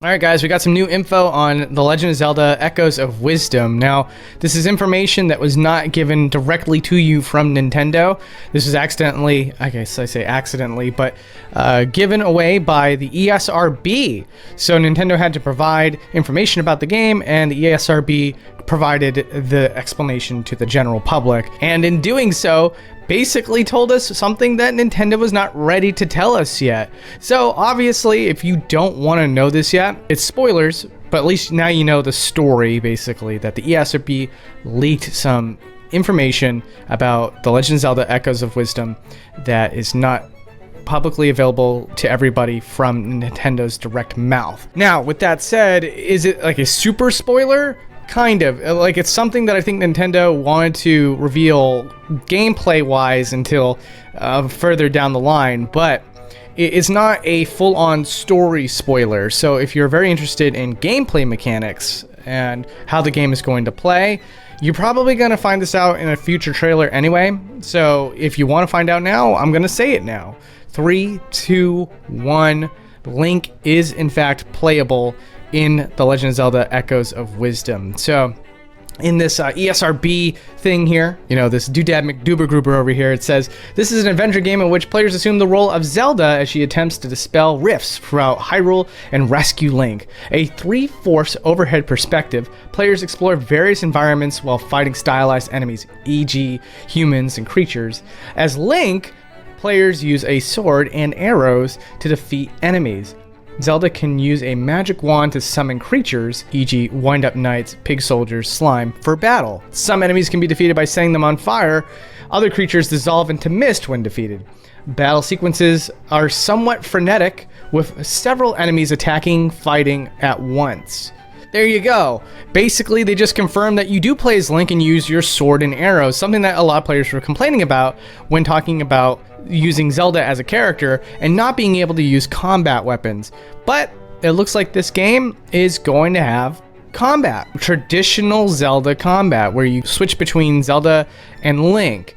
Alright guys, we got some new info on The Legend of Zelda Echoes of Wisdom. Now, this is information that was not given directly to you from Nintendo. This was accidentally, I guess I say accidentally, but given away by the ESRB. So Nintendo had to provide information about the game, and the ESRB provided the explanation to the general public. And in doing so, basically told us something that Nintendo was not ready to tell us yet. So obviously, if you don't want to know this yet, it's spoilers, but at least now you know the story, basically, that the ESRB leaked some information about The Legend of Zelda Echoes of Wisdom that is not publicly available to everybody from Nintendo's direct mouth. Now, with that said, is it like a super spoiler? Kind of. Like, it's something that I think Nintendo wanted to reveal gameplay-wise until further down the line, but it's not a full-on story spoiler. So if you're very interested in gameplay mechanics and how the game is going to play, you're probably going to find this out in a future trailer anyway. So if you want to find out now, I'm going to say it now. 3, 2, 1. Link is in fact playable in The Legend of Zelda Echoes of Wisdom. So in this ESRB thing here, you know, this Doodad McDoober over here, it says, this is an adventure game in which players assume the role of Zelda as she attempts to dispel rifts throughout Hyrule and rescue Link. A 3/4 overhead perspective, players explore various environments while fighting stylized enemies, e.g. humans and creatures. As Link, players use a sword and arrows to defeat enemies. Zelda can use a magic wand to summon creatures, e.g. wind-up knights, pig soldiers, slime, for battle. Some enemies can be defeated by setting them on fire. Other creatures dissolve into mist when defeated. Battle sequences are somewhat frenetic, with several enemies attacking, fighting at once. There you go. Basically, they just confirmed that you do play as Link and use your sword and arrows, something that a lot of players were complaining about when talking about using Zelda as a character and not being able to use combat weapons. But it looks like this game is going to have combat. Traditional Zelda combat, where you switch between Zelda and Link.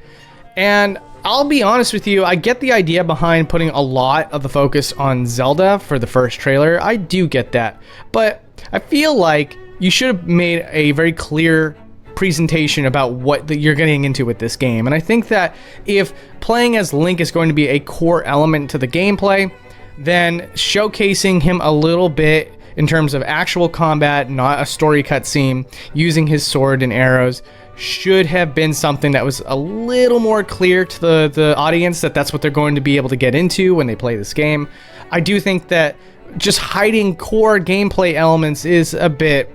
And I'll be honest with you, I get the idea behind putting a lot of the focus on Zelda for the first trailer. I do get that. But I feel like you should have made a very clear presentation about what you're getting into with this game. And I think that if playing as Link is going to be a core element to the gameplay, then showcasing him a little bit in terms of actual combat, not a story cutscene, using his sword and arrows, should have been something that was a little more clear to the audience that that's what they're going to be able to get into when they play this game. I do think that just hiding core gameplay elements is a bit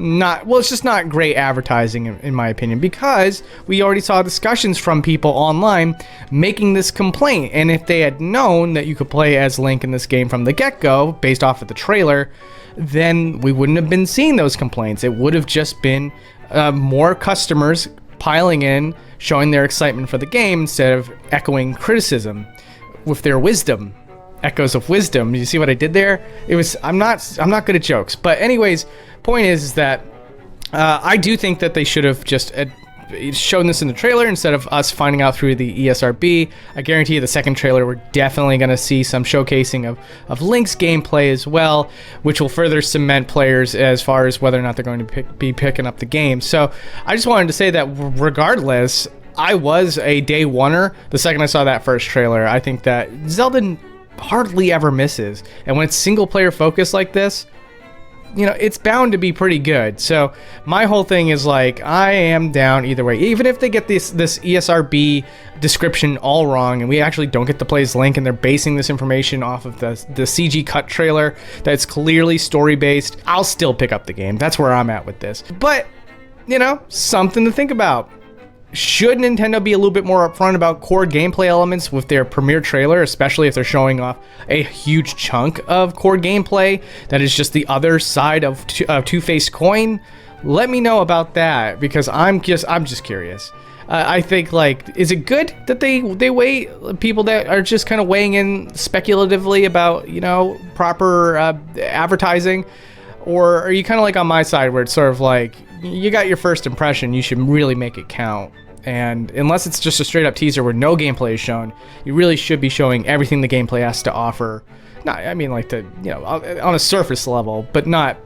it's just not great advertising in my opinion, because we already saw discussions from people online making this complaint. And if they had known that you could play as Link in this game from the get-go based off of the trailer, then we wouldn't have been seeing those complaints. It would have just been more customers piling in, showing their excitement for the game instead of echoing criticism with their wisdom. Echoes of Wisdom. You see what I did there? I'm not good at jokes. But anyways, point is that I do think that they should have just shown this in the trailer instead of us finding out through the ESRB. I guarantee you the second trailer we're definitely going to see some showcasing of Link's gameplay as well, which will further cement players as far as whether or not they're going to be picking up the game. So I just wanted to say that regardless, I was a day oneer the second I saw that first trailer. I think that Zelda hardly ever misses, and when it's single player focused like this, you know, it's bound to be pretty good. So my whole thing is like, I am down either way, even if they get this ESRB description all wrong and we actually don't get to play as Link and they're basing this information off of the CG cut trailer that's clearly story based. I'll still pick up the game. That's where I'm at with this. But you know, something to think about. Should Nintendo be a little bit more upfront about core gameplay elements with their premiere trailer, especially if they're showing off a huge chunk of core gameplay that is just the other side of two-faced coin? Let me know about that, because I'm just curious. I think, like, is it good that they wait people that are just kind of weighing in speculatively about, you know, proper advertising? Or are you kind of like on my side where it's sort of like, you got your first impression, you should really make it count? And unless it's just a straight up teaser where no gameplay is shown, you really should be showing everything the gameplay has to offer not, I mean, like, on a surface level, but not,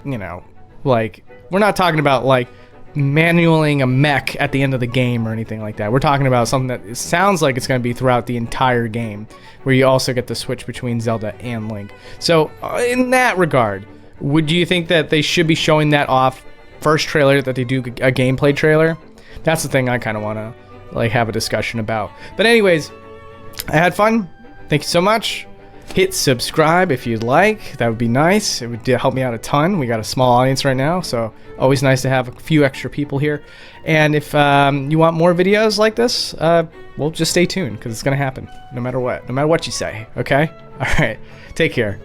like, we're not talking about, like, manualing a mech at the end of the game or anything like that. We're talking about something that sounds like it's going to be throughout the entire game, where you also get to switch between Zelda and Link. So, in that regard, would you think that they should be showing that off first trailer, that they do a gameplay trailer? That's the thing I kind of want to, like, have a discussion about. But anyways, I had fun. Thank you so much. Hit subscribe if you'd like. That would be nice. It would help me out a ton. We got a small audience right now, so always nice to have a few extra people here. And if you want more videos like this, well, just stay tuned, because it's going to happen no matter what. No matter what you say, okay? All right. Take care.